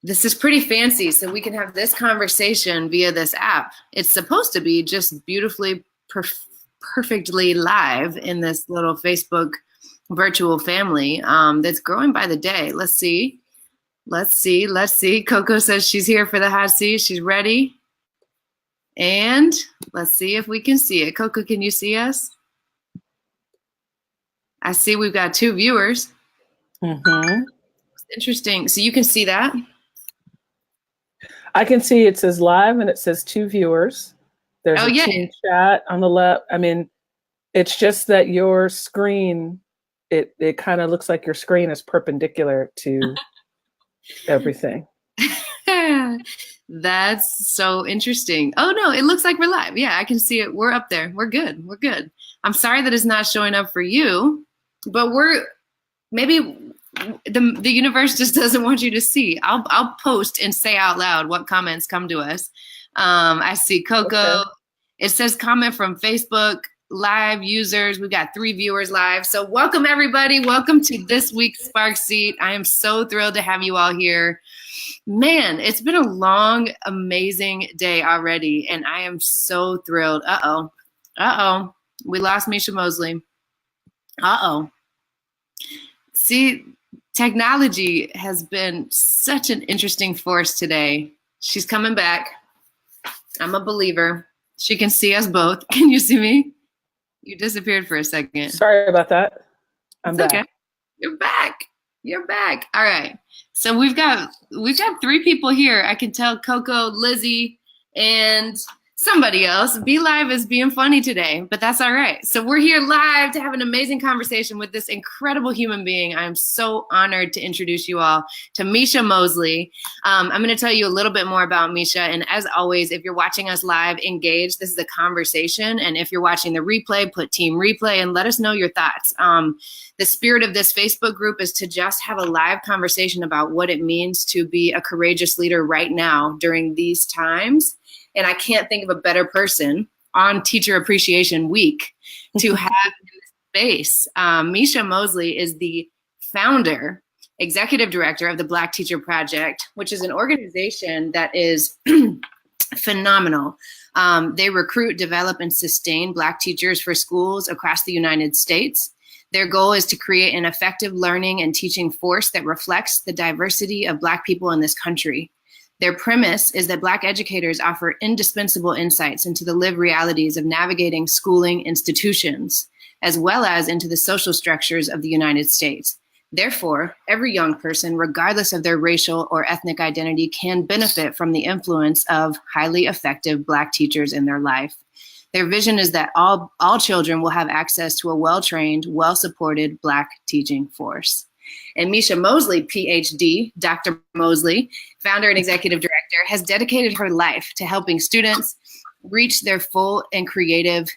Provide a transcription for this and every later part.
This is pretty fancy, so we can have this conversation via this app. It's supposed to be just beautifully, perfectly live in this little Facebook virtual family that's growing by the day. Let's see. Let's see. Let's see. Coco says she's here for the hot seat. She's ready. And let's see if we can see it. Coco, can you see us? I see we've got 2 viewers. Mm-hmm. Interesting. So you can see that? I can see it says live and it says 2 viewers. There's a team chat on the left. I mean, it's just that your screen, it kind of looks like your screen is perpendicular to everything. That's so interesting. Oh no, it looks like we're live. Yeah, I can see it. We're up there. We're good. We're good. I'm sorry that it's not showing up for you, but maybe the universe just doesn't want you to see. I'll post and say out loud what comments come to us. I see Coco. Okay. It says comment from Facebook live users. We've got 3 viewers live. So welcome everybody. Welcome to this week's Spark Seat. I am so thrilled to have you all here. Man, it's been a long, amazing day already, and I am so thrilled. Uh-oh. We lost Micia Mosley. Uh-oh. See, technology has been such an interesting force today. She's coming back. I'm a believer. She can see us both. Can you see me? You disappeared for a second. Sorry about that. I'm back. Okay. You're back. You're back. All right. So we've got 3 people here. I can tell Coco, Lizzie, and somebody else. Be Live is being funny today, but that's all right. So we're here live to have an amazing conversation with this incredible human being. I'm so honored to introduce you all to Micia Mosley. I'm going to tell you a little bit more about Micia. And as always, if you're watching us live, engage. This is a conversation. And if you're watching the replay, put team replay and let us know your thoughts. The spirit of this Facebook group is to just have a live conversation about what it means to be a courageous leader right now during these times. And I can't think of a better person on Teacher Appreciation Week to have in this space. Micia Mosley is the founder, executive director of the Black Teacher Project, which is an organization that is phenomenal. They recruit, develop, and sustain Black teachers for schools across the United States. Their goal is to create an effective learning and teaching force that reflects the diversity of Black people in this country. Their premise is that Black educators offer indispensable insights into the lived realities of navigating schooling institutions, as well as into the social structures of the United States. Therefore, every young person, regardless of their racial or ethnic identity, can benefit from the influence of highly effective Black teachers in their life. Their vision is that all children will have access to a well-trained, well-supported Black teaching force. And Micia Mosley, PhD, Dr. Mosley, founder and executive director, has dedicated her life to helping students reach their full and creative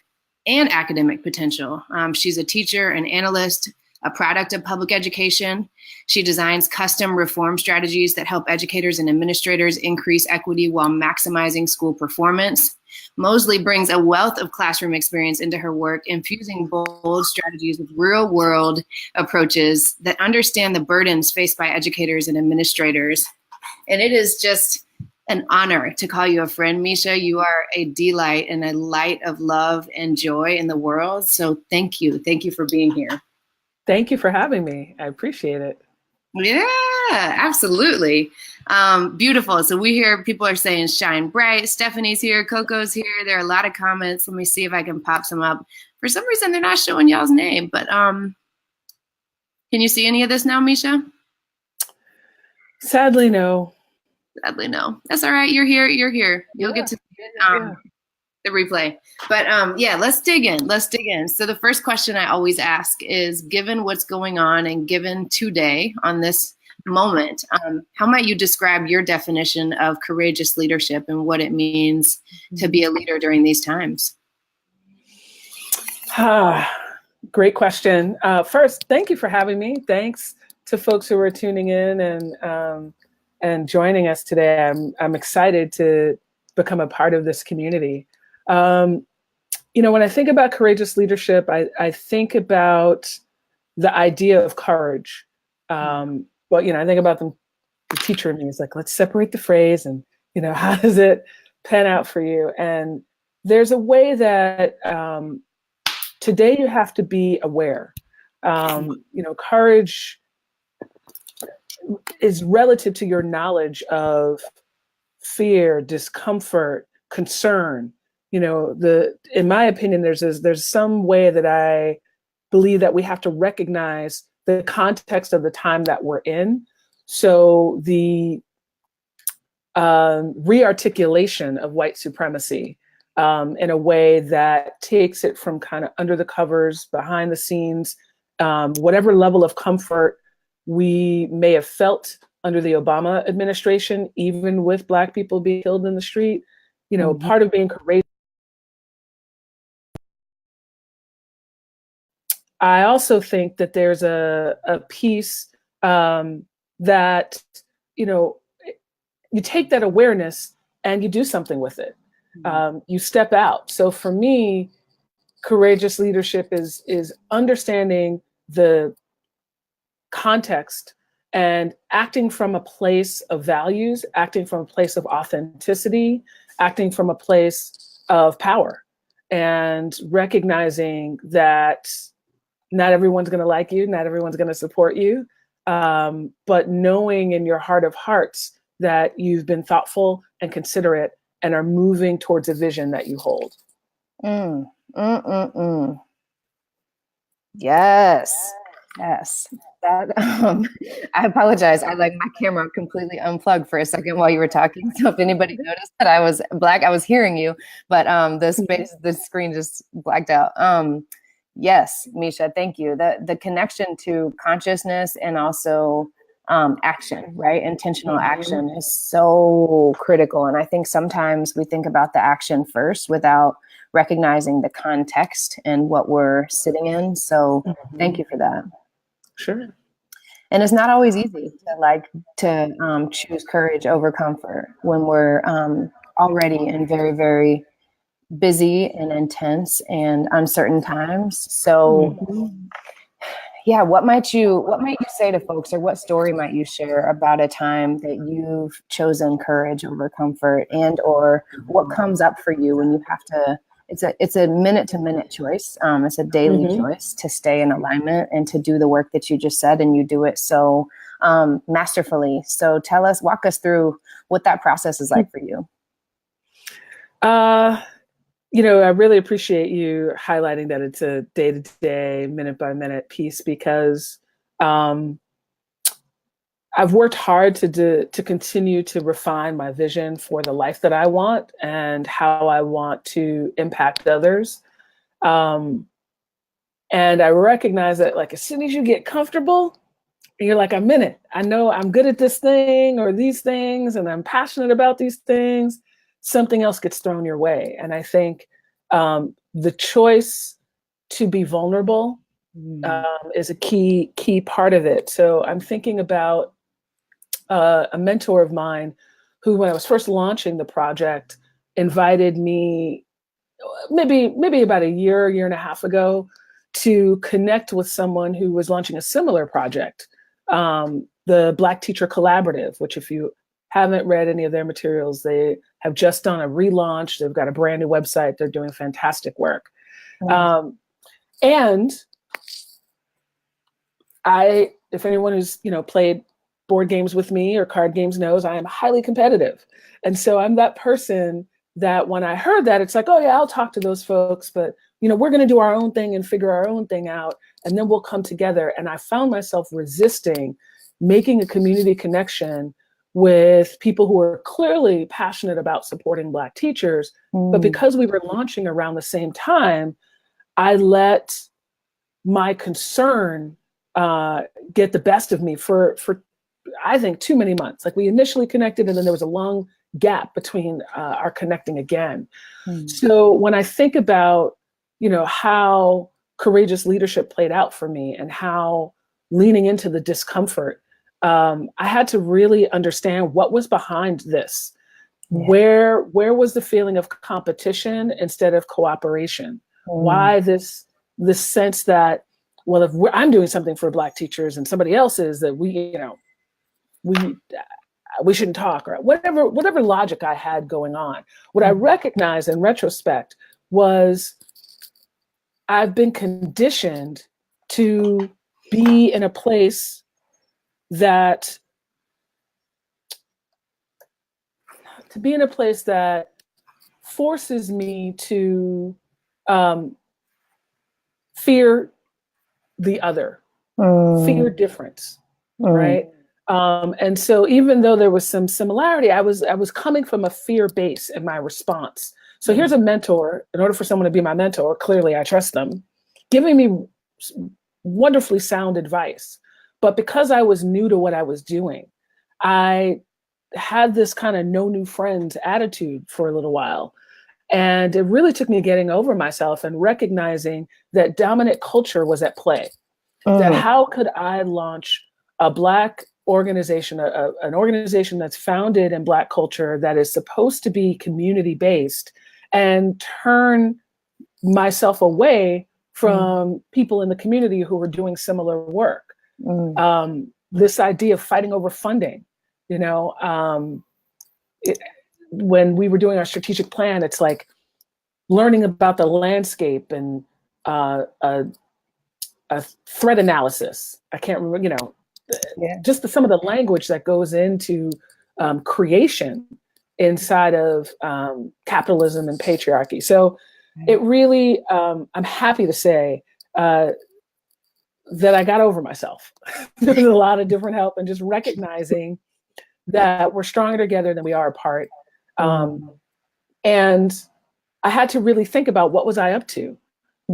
and academic potential. She's a teacher, an analyst, a product of public education. She designs custom reform strategies that help educators and administrators increase equity while maximizing school performance. Mosley brings a wealth of classroom experience into her work, infusing bold strategies with real-world approaches that understand the burdens faced by educators and administrators. And it is just an honor to call you a friend, Micia. You are a delight and a light of love and joy in the world. So thank you. Thank you for being here. Thank you for having me. I appreciate it. Yeah, absolutely. Beautiful. So we hear people are saying shine bright. Stephanie's here. Coco's here. There are a lot of comments. Let me see if I can pop some up. For some reason, they're not showing y'all's name, but can you see any of this now, Micia? Sadly, no. Sadly, no. That's all right. You're here. You're here. You'll get to the replay. But yeah, let's dig in. Let's dig in. So the first question I always ask is, given what's going on and given today on this moment, how might you describe your definition of courageous leadership and what it means to be a leader during these times? Great question. First, thank you for having me. Thanks to folks who are tuning in and joining us today. I'm excited to become a part of this community. When I think about courageous leadership, I think about the idea of courage. I think about them the teacher in me is like, let's separate the phrase and, how does it pan out for you? And there's a way that today you have to be aware. Courage is relative to your knowledge of fear, discomfort, concern. In my opinion, there's some way that I believe that we have to recognize the context of the time that we're in. So the re-articulation of white supremacy in a way that takes it from kind of under the covers, behind the scenes, whatever level of comfort we may have felt under the Obama administration, even with Black people being killed in the street, part of being courageous. I also think that there's a piece that, you take that awareness and you do something with it. You step out. So for me, courageous leadership is understanding the context and acting from a place of values, acting from a place of authenticity, acting from a place of power, and recognizing that not everyone's going to like you, not everyone's going to support you, but knowing in your heart of hearts that you've been thoughtful and considerate and are moving towards a vision that you hold. Yes. That, I apologize. I my camera completely unplugged for a second while you were talking. So if anybody noticed that I was black, I was hearing you, but the screen just blacked out. Yes, Micia, thank you. The connection to consciousness and also action, right? Intentional action is so critical. And I think sometimes we think about the action first without recognizing the context and what we're sitting in. So thank you for that. Sure. And it's not always easy to choose courage over comfort when we're already in very, very busy and intense and uncertain times. So yeah, what might you say to folks, or what story might you share about a time that you've chosen courage over comfort, and or what comes up for you when you have to? It's a minute to minute choice. It's a daily choice to stay in alignment and to do the work that you just said, and you do it so masterfully. So walk us through what that process is like for you. I really appreciate you highlighting that it's a day-to-day, minute-by-minute piece, because I've worked hard to continue to refine my vision for the life that I want and how I want to impact others. And I recognize that as soon as you get comfortable, and you're like, I'm in it. I know I'm good at this thing or these things, and I'm passionate about these things, something else gets thrown your way. And I think the choice to be vulnerable is a key part of it. So I'm thinking about a mentor of mine who, when I was first launching the project, invited me maybe about a year and a half ago to connect with someone who was launching a similar project, the Black Teacher Collaborative, which, if you haven't read any of their materials, they have just done a relaunch. They've got a brand new website. They're doing fantastic work. And if anyone who's played board games with me or card games knows, I am highly competitive. And so I'm that person that when I heard that, it's like, oh yeah, I'll talk to those folks, but we're going to do our own thing and figure our own thing out, and then we'll come together. And I found myself resisting making a community connection with people who are clearly passionate about supporting Black teachers. But because we were launching around the same time, I let my concern get the best of me for I think too many months. We initially connected, and then there was a long gap between our connecting again. So when I think about how courageous leadership played out for me and how leaning into the discomfort, I had to really understand what was behind this. Where was the feeling of competition instead of cooperation? Why this sense that, well, if I'm doing something for Black teachers and somebody else is, that we shouldn't talk, or whatever logic I had going on. What I recognized in retrospect was I've been conditioned to be in a place that forces me to fear the other, fear difference, right? And so even though there was some similarity, I was coming from a fear base in my response. So here's a mentor. In order for someone to be my mentor, clearly I trust them, giving me wonderfully sound advice. But because I was new to what I was doing, I had this kind of no new friends attitude for a little while. And it really took me getting over myself and recognizing that dominant culture was at play. That how could I launch a Black organization, an organization that's founded in Black culture that is supposed to be community-based, and turn myself away from people in the community who were doing similar work. This idea of fighting over funding, when we were doing our strategic plan, it's like learning about the landscape and a threat analysis. I can't remember, just some of the language that goes into creation inside of capitalism and patriarchy. So it really, I'm happy to say that I got over myself. There was a lot of different help and just recognizing that we're stronger together than we are apart. And I had to really think about, what was I up to?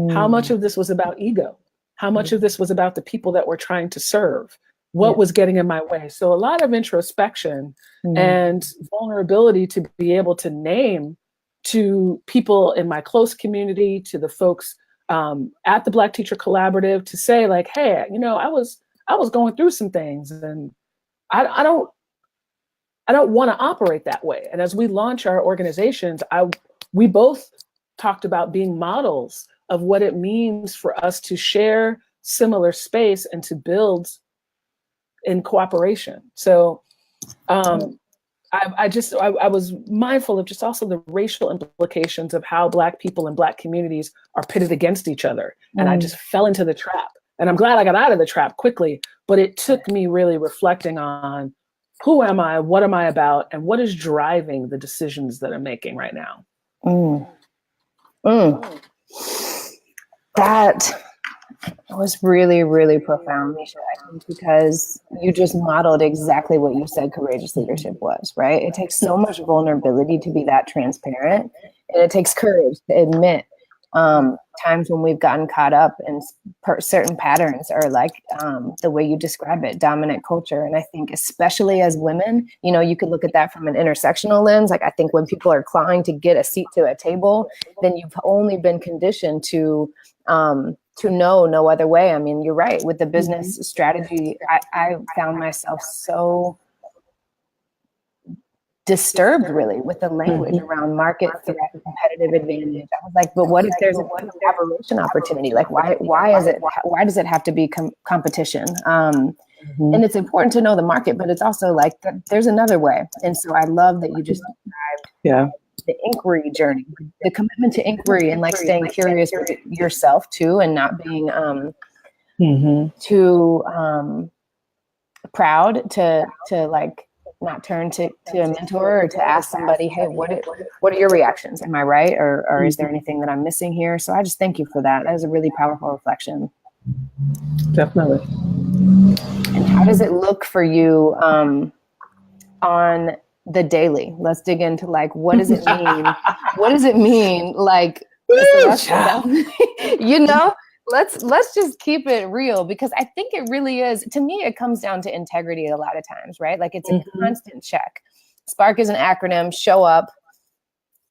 How much of this was about ego? How much of this was about the people that we're trying to serve? What was getting in my way? So a lot of introspection and vulnerability to be able to name to people in my close community, to the folks at the Black Teacher Collaborative, to say like, hey, I was going through some things, and I don't want to operate that way. And as we launch our organizations, we both talked about being models of what it means for us to share similar space and to build in cooperation. So I was mindful of just also the racial implications of how Black people and Black communities are pitted against each other. And I just fell into the trap. And I'm glad I got out of the trap quickly, but it took me really reflecting on, who am I, what am I about, and what is driving the decisions that I'm making right now? That was really, really profound, Micia, I think, because you just modeled exactly what you said courageous leadership was, right? It takes so much vulnerability to be that transparent, and it takes courage to admit times when we've gotten caught up in certain patterns, or like the way you describe it, dominant culture. And I think especially as women, you could look at that from an intersectional lens. Like, I think when people are clawing to get a seat to a table, then you've only been conditioned to know no other way. I mean, you're right. With the business strategy, I found myself so disturbed really with the language around market threat, competitive advantage. I was like, but what if there's a collaboration opportunity? Like, why does it have to be competition? And it's important to know the market, but it's also like, there's another way. And so I love that you just described the inquiry journey, the commitment to inquiry, and like staying curious with yourself too, and not being too proud to like not turn to a mentor or to ask somebody, hey, what are your reactions? Am I right? Or is there anything that I'm missing here? So I just thank you for that. That is a really powerful reflection. Definitely. And how does it look for you on the daily? Let's dig into like, what does it mean? What does it mean? Like, let's just keep it real, because I think it really is, to me, it comes down to integrity a lot of times, right? Like, it's a constant check. SPARK is an acronym: show up,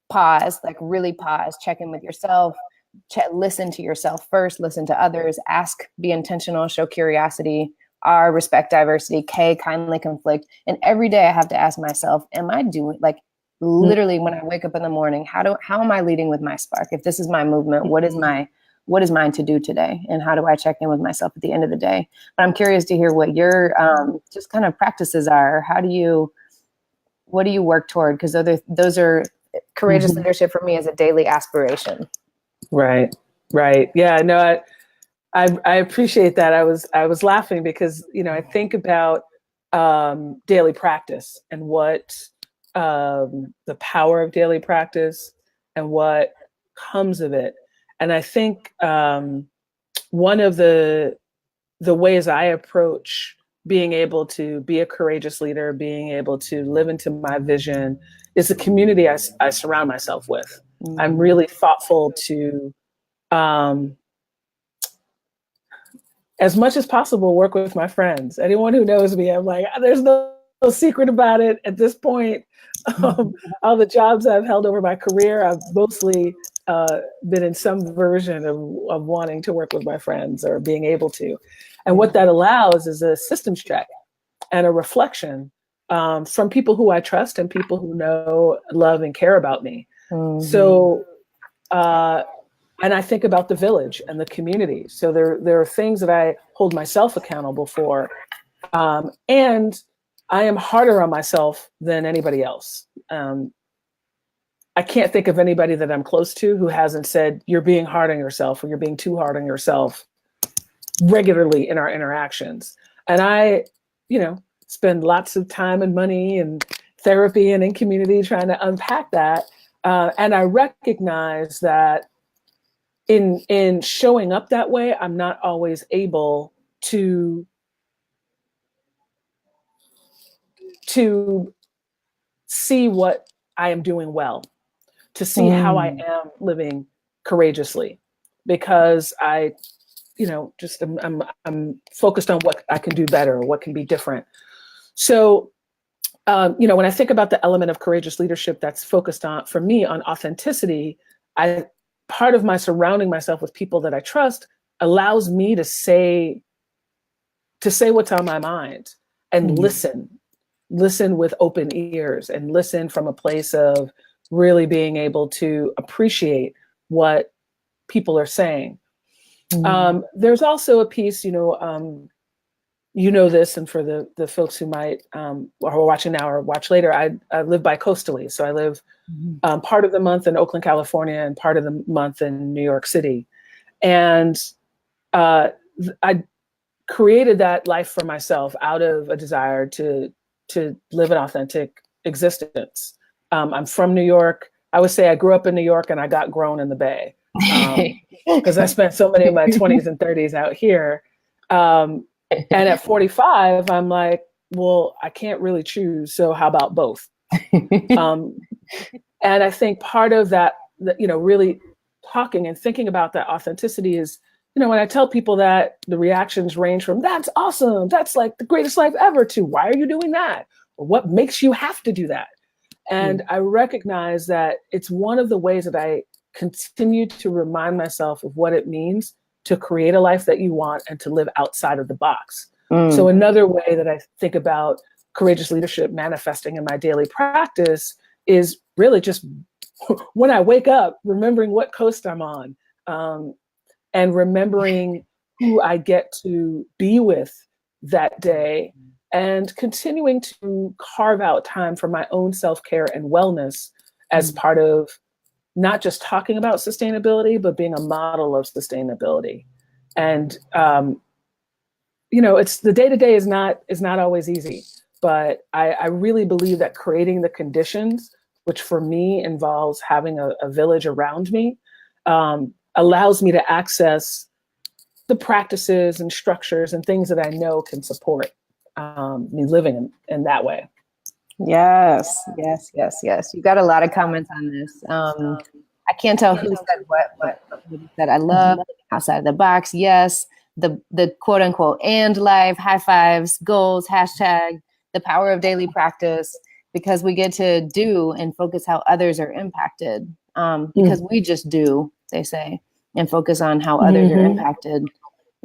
pause, like really pause, check in with yourself, listen to yourself first, listen to others, ask, be intentional, show curiosity, R, respect diversity, K, kindly conflict. And every day I have to ask myself, am I doing, like, literally when I wake up in the morning, how am I leading with my spark? If this is my movement, what is mine to do today? And how do I check in with myself at the end of the day? But I'm curious to hear what your just kind of practices are. How do you what do you work toward? Because those are courageous leadership for me as a daily aspiration. Right. Yeah, no, I appreciate that. I was laughing because, I think about daily practice and what the power of daily practice and what comes of it. And I think one of the ways I approach being able to be a courageous leader, being able to live into my vision, is the community I surround myself with. I'm really thoughtful to, as much as possible, work with my friends. Anyone who knows me, I'm like, there's no secret about it at this point. All the jobs I've held over my career, I've mostly been in some version of wanting to work with my friends or being able to. And what that allows is a systems check and a reflection from people who I trust and people who know, love, and care about me. So, and I think about the village and the community. So there are things that I hold myself accountable for. And I am harder on myself than anybody else. I can't think of anybody that I'm close to who hasn't said, you're being hard on yourself or you're being too hard on yourself regularly in our interactions. And I, spend lots of time and money and therapy and in community trying to unpack that. And I recognize that in showing up that way, I'm not always able to see what I am doing well, to see how I am living courageously, because I, just I'm focused on what I can do better, what can be different. So, when I think about the element of courageous leadership that's focused on, for me, on authenticity, part of my surrounding myself with people that I trust allows me to say what's on my mind and listen with open ears and listen from a place of really being able to appreciate what people are saying. There's also a piece, this, and for the folks who might are watching now or watch later, I live bi-coastally. So I live part of the month in Oakland, California, and part of the month in New York City. And I created that life for myself out of a desire to live an authentic existence. I'm from New York. I would say I grew up in New York and I got grown in the Bay, because I spent so many of my 20s and 30s out here. And at 45, I'm like, well, I can't really choose. So how about both? And I think part of that, really talking and thinking about that authenticity is, when I tell people that, the reactions range from, that's awesome, that's like the greatest life ever, to why are you doing that? Or what makes you have to do that? And I recognize that it's one of the ways that I continue to remind myself of what it means to create a life that you want and to live outside of the box. So another way that I think about courageous leadership manifesting in my daily practice is really just when I wake up, remembering what coast I'm on, and remembering who I get to be with that day, and continuing to carve out time for my own self-care and wellness as part of not just talking about sustainability, but being a model of sustainability. And, it's the day-to-day is not always easy, but I really believe that creating the conditions, which for me involves having a village around me, allows me to access the practices and structures and things that I know can support me living in that way. Yes. You got a lot of comments on this. I can't tell who said what you said. I love outside of the box. Yes. The quote unquote and life, high fives, goals, hashtag, the power of daily practice, because we get to do and focus how others are impacted. Because we just do, they say, and focus on how others are impacted.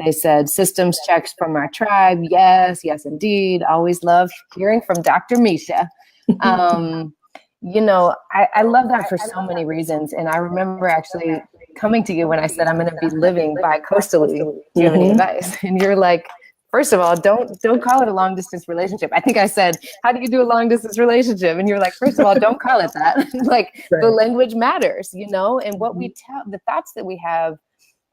They said systems checks from our tribe. Yes, indeed. Always love hearing from Dr. Micia. I love that for so many reasons. And I remember actually coming to you when I said I'm going to be living bi-coastally. Do you have any advice? And you're like, First of all, don't call it a long distance relationship. I think I said, how do you do a long distance relationship? And you're like, first of all, don't call it that. Like the Right. language matters, you know, and what we tell, the thoughts that we have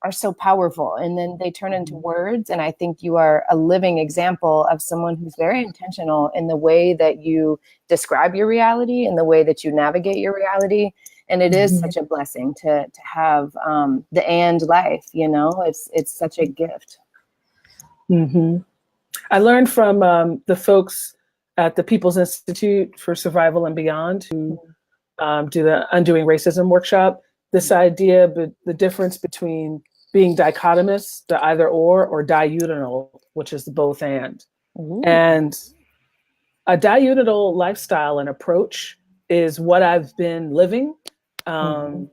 are so powerful, and then they turn into words. And I think you are a living example of someone who's very intentional in the way that you describe your reality and the way that you navigate your reality. And it is such a blessing to have the and life, you know, it's such a gift. Mm-hmm. I learned from the folks at the People's Institute for Survival and Beyond who do the Undoing Racism workshop, this idea, but the difference between being dichotomous, the either or diurnal, which is the both and. Ooh. And a diurnal lifestyle and approach is what I've been living. Am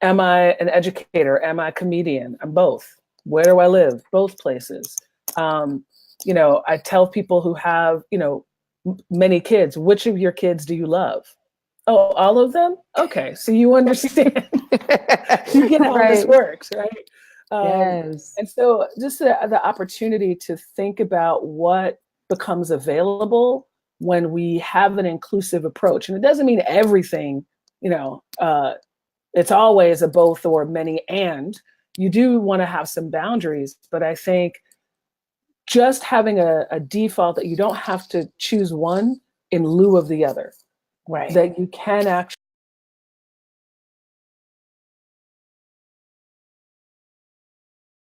I an educator? Am I a comedian? I'm both. Where do I live? Both places. You know, I tell people who have, you know, many kids, which of your kids do you love? Oh, all of them? Okay, so you understand. You get how this works, right? Yes. And so just the opportunity to think about what becomes available when we have an inclusive approach. And it doesn't mean everything, you know, it's always a both or many and. You do want to have some boundaries, but I think just having a default that you don't have to choose one in lieu of the other. Right. That you can actually